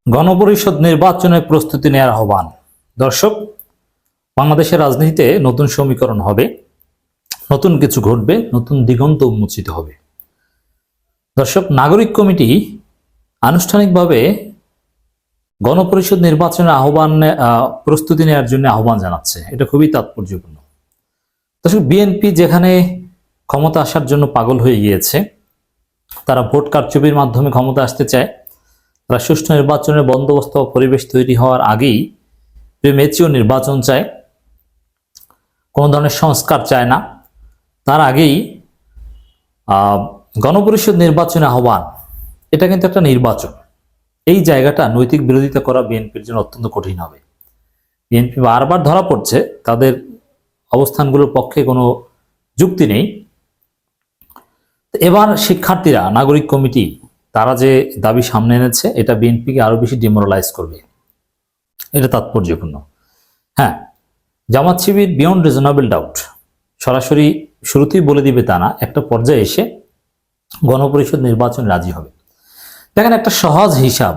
গণপরিষদ নির্বাচনের প্রস্তুতি নেওয়ার আহ্বান। দর্শক, বাংলাদেশের রাজনীতিতে নতুন সমীকরণ হবে, নতুন কিছু ঘটবে, নতুন দিগন্ত উন্মোচিত হবে। দর্শক, নাগরিক কমিটি আনুষ্ঠানিকভাবে গণপরিষদ নির্বাচনের প্রস্তুতি নেওয়ার জন্য আহ্বান জানাচ্ছে। এটা খুবই তাৎপর্যপূর্ণ। দর্শক, বিএনপি যেখানে ক্ষমতা আসার জন্য পাগল হয়ে গিয়েছে, তারা ভোট কারচুপির মাধ্যমে ক্ষমতা আসতে চায়। তারা সুষ্ঠু নির্বাচনের বন্দোবস্ত পরিবেশ তৈরি হওয়ার আগেই প্রিমেচিওর নির্বাচন চায়, কোনো ধরনের সংস্কার চায় না। তার আগেই গণপরিষদ নির্বাচনে আহ্বান, এটা কিন্তু একটা নির্বাচন। এই জায়গাটা নৈতিক বিরোধিতা করা বিএনপির জন্য অত্যন্ত কঠিন হবে। বিএনপি বারবার ধরা পড়ছে, তাদের অবস্থানগুলোর পক্ষে কোনো যুক্তি নেই। এবার শিক্ষার্থীরা, নাগরিক কমিটি, তারা যে দাবি সামনে এনেছে, এটা বিএনপিকে আরো বেশি ডিমোরালাইজ করবে। এটা তাৎপর্যপূর্ণ। হ্যাঁ, Jamaat Shibir beyond reasonable doubt সরাসরি শুরুতেই বলে দিবে তা না, একটা পর্যায়ে এসে গণপরিষদ নির্বাচনে রাজি হবে। দেখেন, একটা সহজ হিসাব,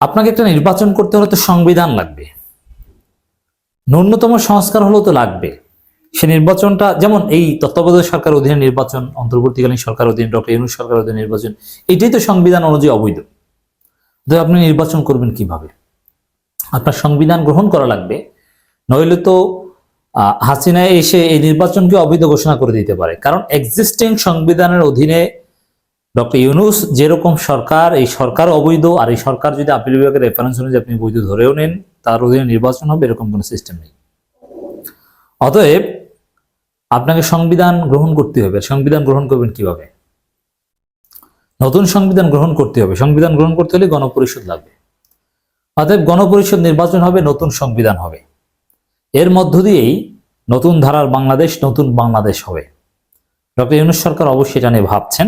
আপনাকে একটা নির্বাচন করতে হলে তো সংবিধান লাগবে, ন্যূনতম সংস্কার হলেও তো লাগবে। সে নির্বাচনটা যেমন এই তত্ত্বাবধায়ক সরকার অধীনে নির্বাচন, অন্তর্বর্তীকালীন সরকার অধীনে ডক্টর ইউনূস সরকার অধীনে নির্বাচন, এটাই তো সংবিধান অনুযায়ী অবৈধ। আপনি নির্বাচন করবেন কিভাবে? আপনার সংবিধান গ্রহণ করা লাগবে, নইলে তো হাসিনা এসে এই নির্বাচনকে অবৈধ ঘোষণা করে দিতে পারে। কারণ এক্সিস্টিং সংবিধানের অধীনে ডক্টর ইউনূস যেরকম সরকার, এই সরকার অবৈধ, আর এই সরকার যদি আপিল বিভাগের রেফারেন্স অনুযায়ী আপনি বৈধ ধরেও নেন, তার অধীনে নির্বাচন হবে, এরকম কোনো সিস্টেম নেই। অতএব আপনাকে সংবিধান গ্রহণ করতে হবে। সংবিধান গ্রহণ করবেন কিভাবে? নতুন সংবিধান গ্রহণ করতে হবে। সংবিধান গ্রহণ করতে হলে গণপরিষদ লাগবে। অতএব গণপরিষদ নির্বাচন হবে, নতুন সংবিধান হবে, এর মধ্য দিয়েই নতুন ধারার বাংলাদেশ, নতুন বাংলাদেশ হবে। ডক্টর ইউনূস সরকার অবশ্যই এটা নিয়ে ভাবছেন।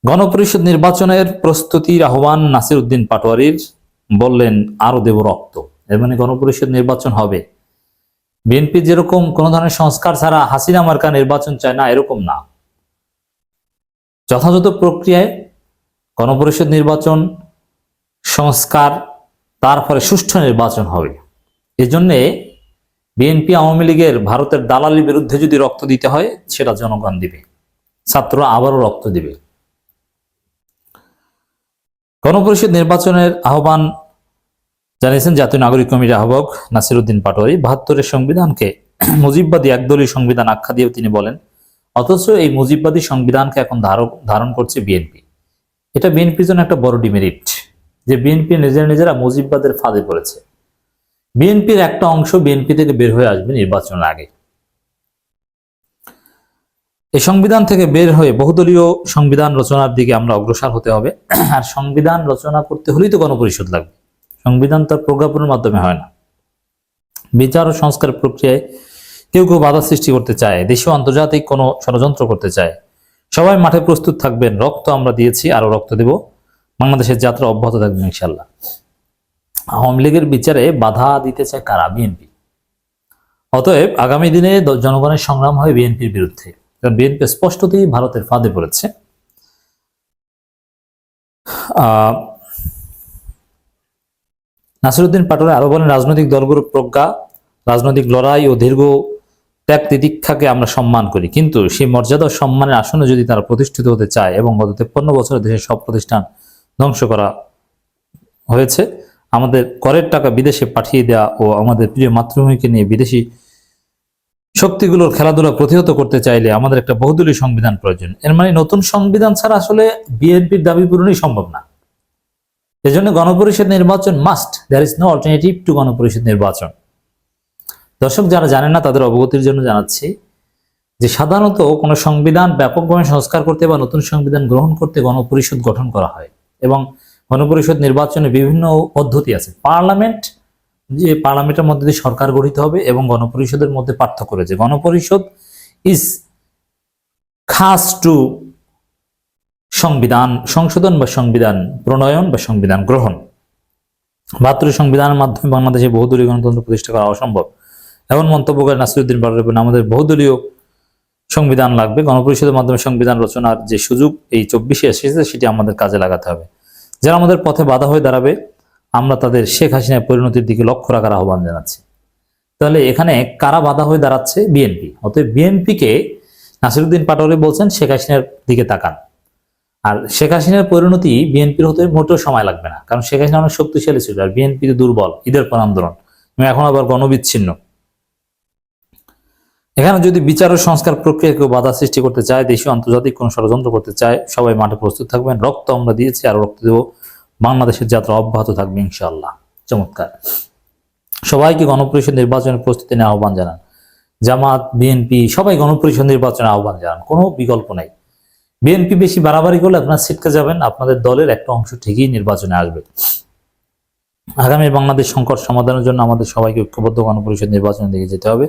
গণপরিষদ নির্বাচনের প্রস্তুতির আহ্বান নাসির উদ্দিন পাটোয়ারির, বললেন আরো দেব রক্ত। এর মানে গণপরিষদ নির্বাচন হবে। বিএনপি যেরকম কোন ধরনের সংস্কার ছাড়া হাসিনা মার্কা নির্বাচন চায় না, এরকম না। যথাযথ প্রক্রিয়ায় গণপরিষদ নির্বাচন, সংস্কার, তারপরে সুষ্ঠু নির্বাচন হবে। এজন্যে বিএনপি আওয়ামী লীগের ভারতের দালালির বিরুদ্ধে যদি রক্ত দিতে হয়, সেটা জনগণ দিবে, ছাত্ররা আবারও রক্ত দিবে। গণপরিষদ নির্বাচনের আহ্বান জানিয়েছেন জাতীয় নাগরিক কমিটির আহ্বায়ক নাসির উদ্দিন পাটোয়ারি। ৭২-এর সংবিধানকে মুজিববাদী একদলীয় সংবিধান আখ্যা দিয়েও তিনি বলেন, অথচ এই মুজিববাদী সংবিধানকে এখন ধারণ করছে বিএনপি। এটা বিএনপির জন্য একটা বড় ডিমেরিট যে বিএনপি নিজেরা মুজিববাদের ফাঁদে পড়েছে। বিএনপির একটা অংশ বিএনপি থেকে বের হয়ে আসবে নির্বাচনের আগে। এই সংবিধান থেকে বের হয়ে বহুদলীয় সংবিধান রচনার দিকে আমরা অগ্রসর হতে হবে। আর সংবিধান রচনা করতে হলেই তো গণপরিষদ লাগবে। সংবিধান তার প্রজ্ঞাপনের মাধ্যমে হয় না। বিচার ও সংস্কার প্রক্রিয়ায় কেউ কেউ বাধা সৃষ্টি করতে চায়, দেশীয় আন্তর্জাতিক কোনো ষড়যন্ত্র করতে চায়। সবাই মাঠে প্রস্তুত থাকবেন। রক্ত আমরা দিয়েছি, আরো রক্ত দেব। বাংলাদেশের যাত্রা অব্যাহত থাকবে ইনশাল্লাহ। আওয়ামী লীগের বিচারে বাধা দিতে চায় কারা? বিএনপি। অতএব আগামী দিনে জনগণের সংগ্রাম হয় বিএনপির বিরুদ্ধে, কারণ বিএনপি স্পষ্টতই ভারতের ফাঁদে পড়েছে। নাসির উদ্দিন পাটোয়ারি আরো বলেন, রাজনৈতিক দলগুলোর প্রজ্ঞা, রাজনৈতিক লড়াই ও দীর্ঘ ত্যাগ তিতিক্ষাকে আমরা সম্মান করি, কিন্তু সেই মর্যাদা ও সম্মানের আসনে যদি তারা প্রতিষ্ঠিত হতে চায়, এবং গত 53 বছরে দেশের সব প্রতিষ্ঠান ধ্বংস করা হয়েছে, আমাদের করের টাকা বিদেশে পাঠিয়ে দেওয়া ও আমাদের প্রিয় মাতৃভূমিকে নিয়ে বিদেশি শক্তিগুলোর খেলাধুলা প্রতিহত করতে চাইলে আমাদের একটা বহুদলীয় সংবিধান প্রয়োজন। এর মানে নতুন সংবিধান ছাড়া আসলে বিএনপির দাবি পূরণই সম্ভব না। এজন্য গণপরিষদ নির্বাচন must. There is no alternative to গণপরিষদ নির্বাচন। দর্শক, যারা জানেন না তাদের অবগতির জন্য জানাচ্ছি যে সাধারণত কোনো সংবিধান ব্যাপকভাবে সংস্কার করতে বা নতুন সংবিধান গ্রহণ করতে গণপরিষদ গঠন করা হয়, এবং গণপরিষদ নির্বাচনে বিভিন্ন পদ্ধতি আছে। পার্লামেন্টের মধ্যে দিয়ে সরকার গঠিত হবে, এবং গণপরিষদের মধ্যে পার্থক্য রয়েছে। গণপরিষদ ইজ খাস টু সংবিধান সংশোধন বা সংবিধান প্রণয়ন বা সংবিধান গ্রহণ। ৭২ সংবিধানের মাধ্যমে বাংলাদেশে বহুদলীয় গণতন্ত্র প্রতিষ্ঠা করা অসম্ভব, এমন মন্তব্য করে নাসির উদ্দিন পাটোয়ারি। আমাদের বহুদলীয় সংবিধান লাগবে, গণপরিষদের মাধ্যমে সংবিধান রচনার যে সুযোগ এই 24-এ এসেছে সেটি আমাদের কাজে লাগাতে হবে। যারা আমাদের পথে বাধা হয়ে দাঁড়াবে আমরা তাদের শেখ হাসিনার পরিণতির দিকে লক্ষ্য রাখার আহ্বান জানাচ্ছি। তাহলে এখানে কারা বাধা হয়ে দাঁড়াচ্ছে? বিএনপি। অতএব বিএনপিকে নাসিরউদ্দিন পাটোয়ারি বলছেন শেখ হাসিনার দিকে তাকান। আর শেখ হাসিনার পরিণতি বিএনপির হতে মোটেও সময় লাগবে না, কারণ শেখ হাসিনা অনেক শক্তিশালী ছিল আর বিএনপি দুর্বল, ঈদের পর আন্দোলন, এখন আবার গণবিচ্ছিন্ন। এখানে যদি বিচার ও সংস্কার প্রক্রিয়া কেউ বাধা সৃষ্টি করতে চায়, দেশীয় আন্তর্জাতিক কোনো ষড়যন্ত্র করতে চায়, সবাই মাঠে প্রস্তুত থাকবেন। রক্ত আমরা দিয়েছি আর রক্ত দেব, বাংলাদেশের যাত্রা অব্যাহত থাকবে ইনশাআল্লাহ। চমৎকার। সবাইকে গণপরিষদ নির্বাচনের প্রস্তুতি নেওয়ার আহ্বান জানান। জামাত, বিএনপি সবাই গণপরিষদ নির্বাচনের আহ্বান জানান, কোনো বিকল্প নাই। বিএনপি বেশি বাড়াবাড়ি করলে আপনার ছিটকে যাবেন, আপনাদের দলের একটা অংশ ঠিকই নির্বাচনে আসবে। আগামী বাংলাদেশ সংকট সমাধানের জন্য আমাদের সবাইকে ঐক্যবদ্ধ গণপরিষদ নির্বাচনের দিকে যেতে হবে।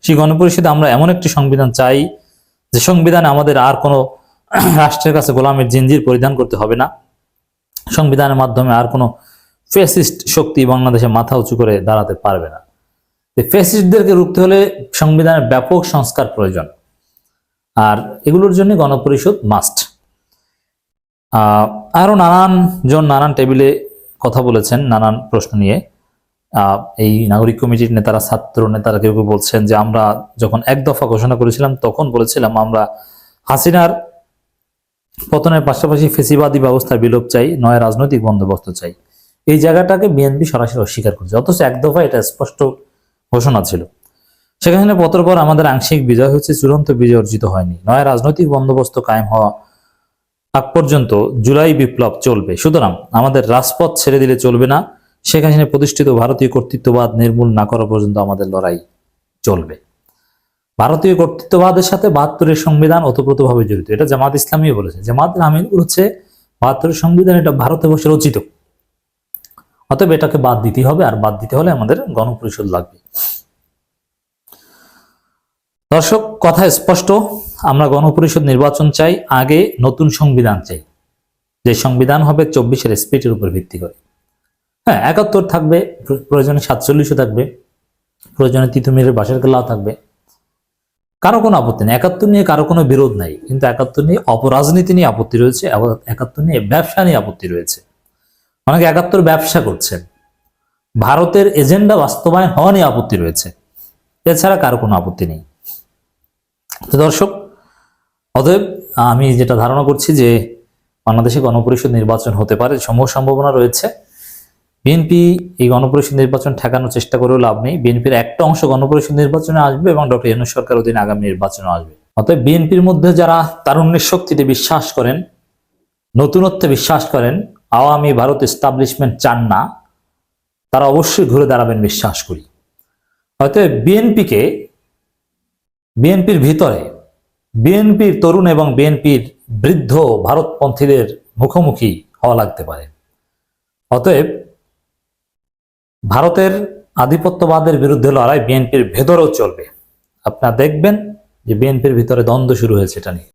সেই গণপরিষদে আমরা এমন একটি সংবিধান চাই যে সংবিধানে আমাদের আর কোনো রাষ্ট্রের কাছে গোলামের জিঞ্জির পরিধান করতে হবে না। সংবিধানের মাধ্যমে আর কোনো ফ্যাসিস্ট শক্তি বাংলাদেশে মাথা উঁচু করে দাঁড়াতে পারবে না। ফ্যাসিস্টদেরকে রুখতে হলে সংবিধানের ব্যাপক সংস্কার প্রয়োজন, আর এগুলোর জন্য গণপরিষদ মাস্ট। আরো নানান টেবিলে কথা বলেছেন নানান প্রশ্ন নিয়ে। এই নাগরিক কমিটির নেতারা, ছাত্র নেতারা কেউ কেউ বলছেন যে আমরা যখন এক দফা ঘোষণা করেছিলাম তখন বলেছিলাম আমরা হাসিনার পতনের পাশাপাশি ফেসিবাদী ব্যবস্থার বিলোপ চাই, নয় রাজনৈতিক বন্দোবস্ত চাই। এই জায়গাটাকে বিএনপি সরাসরি অস্বীকার করছে, অথচ এক দফা এটা স্পষ্ট ঘোষণা ছিল। সেখানে পতনের পর আমাদের আংশিক বিজয় হয়েছে, চূড়ান্ত বিজয় অর্জিত হয়নি। নয় রাজনৈতিক বন্দোবস্ত কায়েম হওয়া আগ পর্যন্ত জুলাই বিপ্লব চলবে। সুতরাং আমাদের রাজপথ ছেড়ে দিলে চলবে না। শেখ হাসিনা প্রতিষ্ঠিত ভারতীয় কর্তৃত্ববাদ নির্মূল না করা পর্যন্ত আমাদের লড়াই চলবে। ভারতীয় কর্তৃত্ববাদের সাথে 72-এর সংবিধান ওতপ্রোতভাবে জড়িত, এটা জামাত ইসলামীও বলেছে। জামাতের আমির হচ্ছে 72-এর সংবিধান এটা ভারতে বসে রচিত, অতএব এটাকে বাদ দিতে হবে, আর বাদ দিতে হলে আমাদের গণপরিষদ লাগবে। দর্শক, কথা স্পষ্ট, আমরা গণপরিষদ নির্বাচন চাই, আগে নতুন সংবিধান চাই, যে সংবিধান হবে 24-এর স্পিরিটের উপর ভিত্তি করে। হ্যাঁ, 71 থাকবে, প্রয়োজনে 47-ও থাকবে, প্রয়োজনে তিতুমিরের বাঁশের কেল্লাও থাকবে, কারো কোনো আপত্তি নেই। 71 নিয়ে কারো কোনো বিরোধ নাই, কিন্তু 71 নিয়ে অপরাজনীতি নিয়ে আপত্তি রয়েছে, 71 নিয়ে ব্যবসা নিয়ে আপত্তি রয়েছে। অনেকে 71 ব্যবসা করছেন, ভারতের এজেন্ডা বাস্তবায়ন হওয়া নিয়ে আপত্তি রয়েছে, এছাড়া কারো কোনো আপত্তি নেই। তো দর্শক, অতএব আমি যেটা ধারণা করছি যে বাংলাদেশে গণপরিষদ নির্বাচন হতে পারে, সমূহ সম্ভাবনা রয়েছে। বিএনপি এই গণপরিষদ নির্বাচন ঠেকানোর চেষ্টা করেও লাভ নেই। বিএনপির একটা অংশ গণপরিষদ নির্বাচনে আসবে এবং ডক্টর ইউনূস সরকার অধীনে আগামী নির্বাচনে আসবে। অতএব বিএনপির মধ্যে যারা তারুণ্যের শক্তিতে বিশ্বাস করেন, নতুনত্বে বিশ্বাস করেন, আওয়ামী ভারত এস্টাবলিশমেন্ট চান না, তারা অবশ্যই ঘুরে দাঁড়াবেন বিশ্বাস করি। অতএব বিএনপির ভিতরে বিএনপির তরুণ এবং বিএনপির বৃদ্ধ ভারতপন্থীদের মুখোমুখি হওয়া লাগতে পারে। অতএব ভারতের আধিপত্যবাদের বিরুদ্ধে লড়াই বিএনপির ভেতরেও চলবে। আপনারা দেখবেন যে বিএনপির ভিতরে দ্বন্দ্ব শুরু হয়েছে এটা নিয়ে।